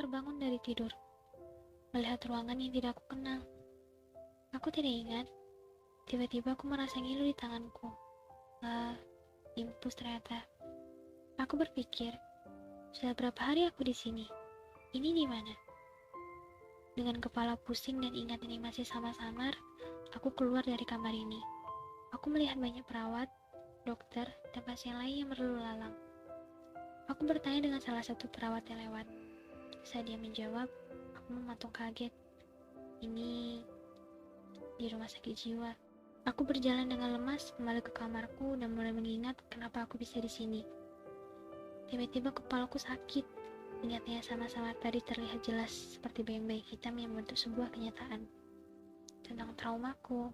terbangun dari tidur, melihat ruangan yang tidak aku kenal. Aku tidak ingat, tiba-tiba aku merasa ngilu di tanganku. Impus ternyata. Aku berpikir, sudah berapa hari aku di sini? Ini di mana? Dengan kepala pusing dan ingat ini masih samar-samar, aku keluar dari kamar ini. Aku melihat banyak perawat, dokter, dan pasien lain yang berlalu lalang. Aku bertanya dengan salah satu perawat yang lewat. Saat dia menjawab, aku mematung kaget. Ini di rumah sakit jiwa. Aku berjalan dengan lemas kembali ke kamarku dan mulai mengingat kenapa aku bisa di sini. Tiba-tiba kepalaku sakit. Ingatnya sama-sama tadi terlihat jelas seperti bayang-bayang hitam yang membentuk sebuah kenyataan. Tentang traumaku.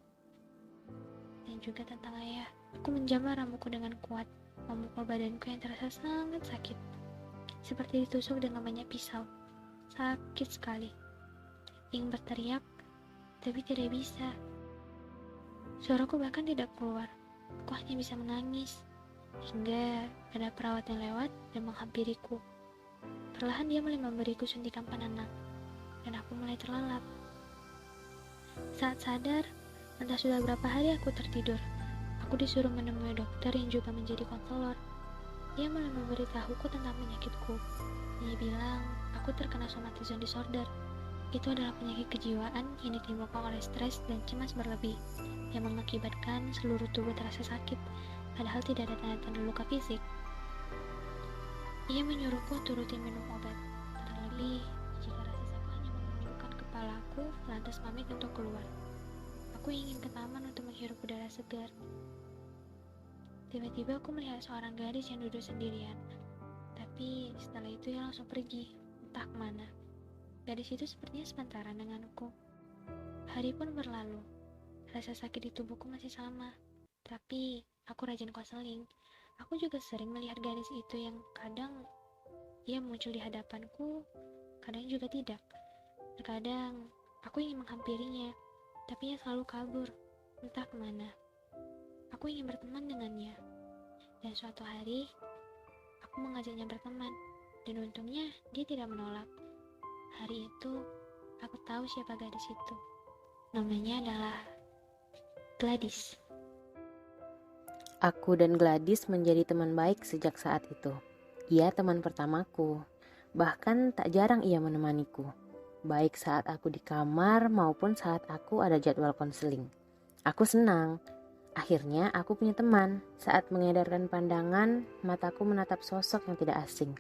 Dan juga tentang ayah. Aku menjamah rambutku dengan kuat, memukul badanku yang terasa sangat sakit. Seperti ditusuk dengan banyak pisau. Sakit sekali. Ingin berteriak, tapi tidak bisa. Suaraku bahkan tidak keluar. Aku hanya bisa menangis. Hingga ada perawat yang lewat dan menghampiriku. Perlahan dia mulai memberiku suntikan penenang. Dan aku mulai terlelap. Saat sadar, entah sudah berapa hari aku tertidur. Aku disuruh menemui dokter yang juga menjadi konselor. Dia mulai memberitahuku tentang penyakitku. Dia bilang, aku terkena somatism disorder. Itu adalah penyakit kejiwaan yang ditimbulkan oleh stres dan cemas berlebih, yang mengakibatkan seluruh tubuh terasa sakit, padahal tidak ada tanda-tanda luka fisik. Ia menyuruhku turutin minum obat, terlebih jika rasa sakit hanya menunjukkan kepalaku, lantas pamit untuk keluar. Aku ingin ke taman untuk menghirup udara segar. Tiba-tiba aku melihat seorang gadis yang duduk sendirian. Tapi setelah itu ia langsung pergi, entah kemana. Gadis itu sepertinya sepantaran denganku. Hari pun berlalu. Rasa sakit di tubuhku masih sama. Tapi aku rajin konseling. Aku juga sering melihat gadis itu yang kadang ia muncul di hadapanku, kadang juga tidak. Terkadang aku ingin menghampirinya, tapi ia selalu kabur, entah kemana. Aku ingin berteman dengannya. Dan suatu hari, aku mengajaknya berteman. Dan untungnya, dia tidak menolak. Hari itu, aku tahu siapa gadis itu. Namanya adalah Gladys. Aku dan Gladys menjadi teman baik sejak saat itu. Ia teman pertamaku. Bahkan tak jarang ia menemaniku. Baik saat aku di kamar maupun saat aku ada jadwal konseling. Aku senang. Akhirnya aku punya teman. Saat mengedarkan pandangan, mataku menatap sosok yang tidak asing.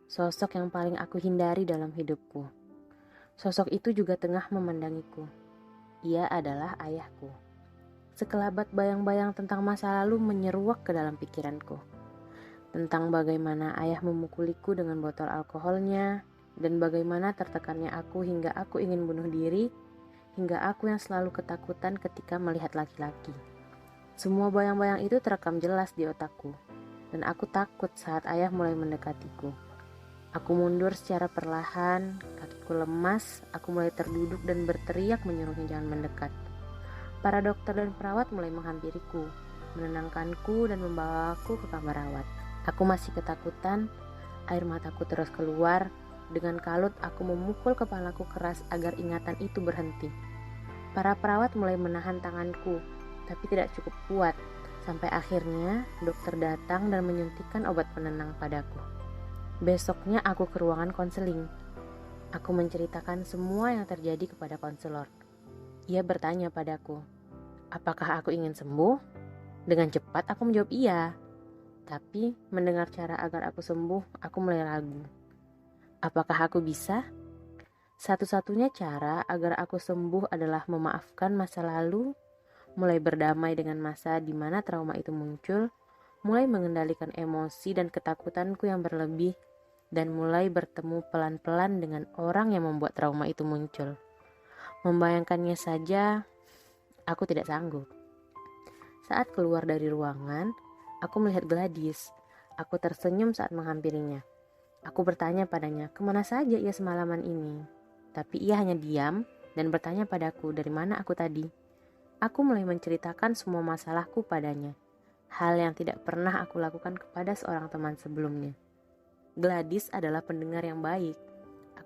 Sosok yang paling aku hindari dalam hidupku. Sosok itu juga tengah memandangiku. Ia adalah ayahku. Sekelabat bayang-bayang tentang masa lalu menyeruak ke dalam pikiranku. Tentang bagaimana ayah memukuliku dengan botol alkoholnya, dan bagaimana tertekannya aku hingga aku ingin bunuh diri, hingga aku yang selalu ketakutan ketika melihat laki-laki. Semua bayang-bayang itu terekam jelas di otakku, dan aku takut saat ayah mulai mendekatiku. Aku mundur secara perlahan, kakiku lemas, aku mulai terduduk dan berteriak menyuruhnya jangan mendekat. Para dokter dan perawat mulai menghampiriku, menenangkanku dan membawaku ke kamar rawat. Aku masih ketakutan, air mataku terus keluar. Dengan kalut aku memukul kepalaku keras agar ingatan itu berhenti. Para perawat mulai menahan tanganku, tapi tidak cukup kuat. Sampai akhirnya dokter datang dan menyuntikkan obat penenang padaku. Besoknya aku ke ruangan konseling. Aku menceritakan semua yang terjadi kepada konselor. Ia bertanya padaku, apakah aku ingin sembuh? Dengan cepat aku menjawab iya. Tapi mendengar cara agar aku sembuh, aku mulai ragu. Apakah aku bisa? Satu-satunya cara agar aku sembuh adalah memaafkan masa lalu, mulai berdamai dengan masa di mana trauma itu muncul, mulai mengendalikan emosi dan ketakutanku yang berlebih, dan mulai bertemu pelan-pelan dengan orang yang membuat trauma itu muncul. Membayangkannya saja, aku tidak sanggup. Saat keluar dari ruangan, aku melihat Gladys. Aku tersenyum saat menghampirinya. Aku bertanya padanya, kemana saja ia semalaman ini? Tapi ia hanya diam dan bertanya padaku dari mana aku tadi. Aku mulai menceritakan semua masalahku padanya. Hal yang tidak pernah aku lakukan kepada seorang teman sebelumnya. Gladys adalah pendengar yang baik.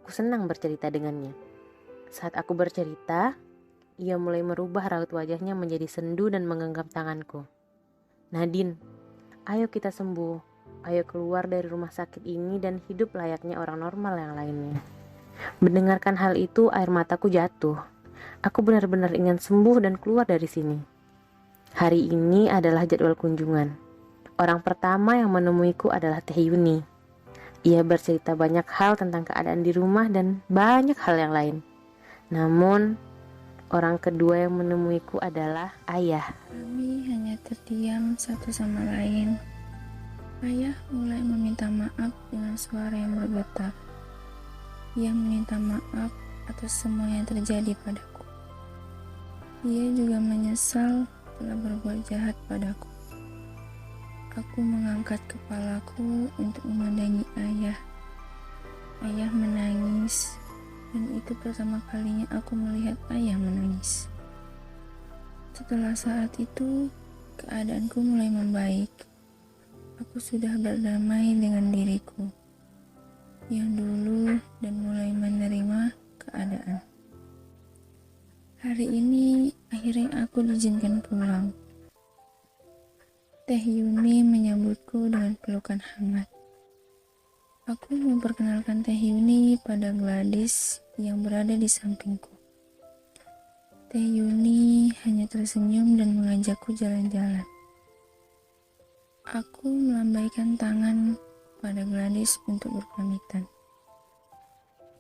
Aku senang bercerita dengannya. Saat aku bercerita, ia mulai merubah raut wajahnya menjadi sendu dan menggenggam tanganku. Nadine, ayo kita sembuh. Ayo keluar dari rumah sakit ini dan hidup layaknya orang normal yang lainnya. Mendengarkan hal itu, air mataku jatuh. Aku benar-benar ingin sembuh dan keluar dari sini. Hari ini adalah jadwal kunjungan. Orang pertama yang menemuiku adalah Teh Yuni. Ia bercerita banyak hal tentang keadaan di rumah dan banyak hal yang lain. Namun, orang kedua yang menemuiku adalah ayah. Kami hanya terdiam satu sama lain. Ayah mulai meminta maaf dengan suara yang bergetar. Ia meminta maaf atas semua yang terjadi padaku. Ia juga menyesal telah berbuat jahat padaku. Aku mengangkat kepalaku untuk memandangi ayah. Ayah menangis. Dan itu pertama kalinya aku melihat ayah menangis. Setelah saat itu, keadaanku mulai membaik. Aku sudah berdamai dengan diriku yang dulu dan mulai menerima keadaan. Hari ini akhirnya aku diizinkan pulang. Teh Yuni menyambutku dengan pelukan hangat. Aku memperkenalkan Teh Yuni pada Gladys yang berada di sampingku. Teh Yuni hanya tersenyum dan mengajakku jalan-jalan. Aku melambaikan tangan pada Gladys untuk berpamitan.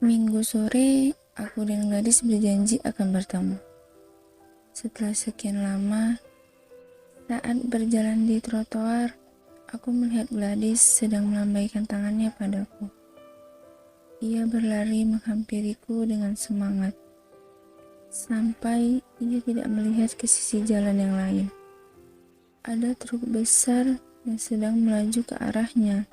Minggu sore, aku dan Gladys berjanji akan bertemu. Setelah sekian lama, saat berjalan di trotoar, aku melihat Gladys sedang melambaikan tangannya padaku. Ia berlari menghampiriku dengan semangat, sampai ia tidak melihat ke sisi jalan yang lain. Ada truk besar yang sedang melaju ke arahnya.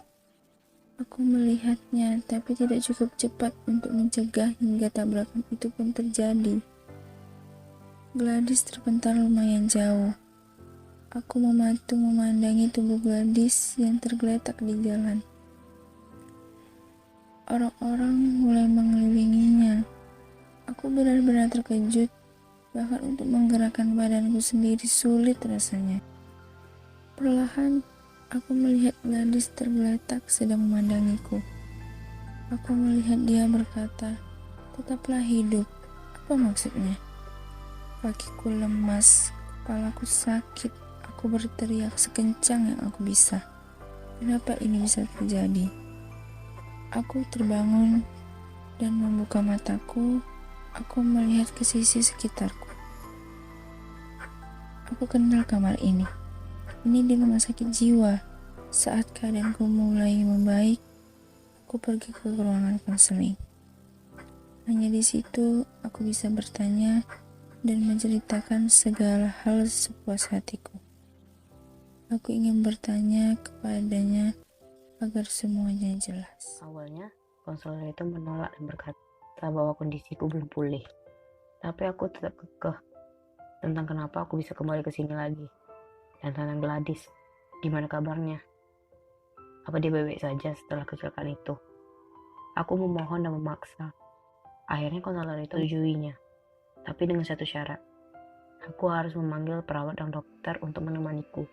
Aku melihatnya, tapi tidak cukup cepat untuk mencegah hingga tabrakan itu pun terjadi. Gladys terpental lumayan jauh. Aku mematung memandangi tubuh Gladys yang tergeletak di jalan. Orang-orang mulai mengelilinginya. Aku benar-benar terkejut, bahkan untuk menggerakkan badanku sendiri sulit rasanya. Perlahan, aku melihat Gladys tergeletak sedang memandangiku. Aku melihat dia berkata, "Tetaplah hidup." Apa maksudnya? Kakiku lemas, kepalaku sakit. Aku berteriak sekencang yang aku bisa. Kenapa ini bisa terjadi? Aku terbangun dan membuka mataku. Aku melihat ke sisi sekitarku. Aku kenal kamar ini. Ini di rumah sakit jiwa. Saat keadaanku mulai membaik, aku pergi ke ruangan konseling. Hanya di situ aku bisa bertanya dan menceritakan segala hal sepuas hatiku. Aku ingin bertanya kepadanya agar semuanya jelas. Awalnya, konselor itu menolak dan berkata bahwa kondisiku belum pulih. Tapi aku tetap kekeh tentang kenapa aku bisa kembali ke sini lagi. Dan tentang Gladys, gimana kabarnya? Apa dia baik-baik saja setelah kecelakaan itu? Aku memohon dan memaksa. Akhirnya konselor itu menyetujui, tapi dengan satu syarat. Aku harus memanggil perawat dan dokter untuk menemaniku.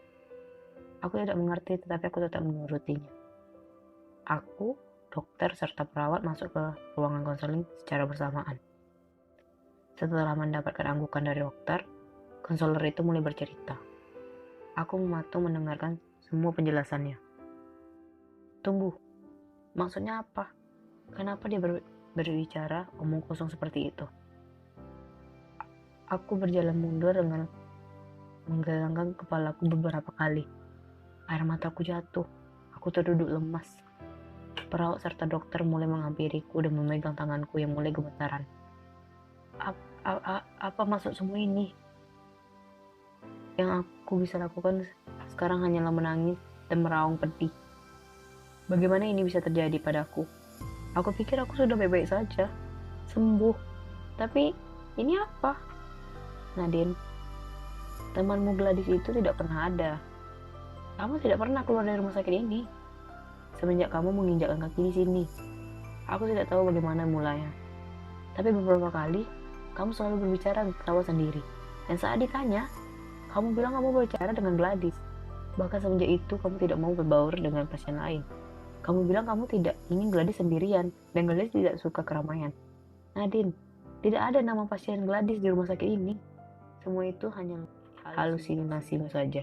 Aku tidak mengerti, tetapi aku tetap menurutinya. Aku, dokter, serta perawat masuk ke ruangan konseling secara bersamaan. Setelah mendapatkan anggukan dari dokter, konselor itu mulai bercerita. Aku mematung mendengarkan semua penjelasannya. Tunggu, maksudnya apa? Kenapa dia berbicara omong kosong seperti itu? Aku berjalan mundur dengan menggelengkan kepalaku beberapa kali. Air mataku jatuh. Aku terduduk lemas. Perawat serta dokter mulai menghampiriku dan memegang tanganku yang mulai gemetaran. Apa maksud semua ini? Yang aku bisa lakukan sekarang hanyalah menangis dan meraung pedih. Bagaimana ini bisa terjadi padaku? Aku pikir aku sudah baik-baik saja, sembuh. Tapi ini apa? Nadine, temanmu Gladys itu tidak pernah ada. Kamu tidak pernah keluar dari rumah sakit ini semenjak kamu menginjakkan kaki di sini. Aku tidak tahu bagaimana mulanya. Tapi beberapa kali, kamu selalu berbicara ketawa sendiri. Dan saat ditanya, kamu bilang kamu berbicara dengan Gladys. Bahkan semenjak itu, kamu tidak mau berbaur dengan pasien lain. Kamu bilang kamu tidak ingin Gladys sendirian, dan Gladys tidak suka keramaian. Nadine, tidak ada nama pasien Gladys di rumah sakit ini. Semua itu hanya halusinasimu saja.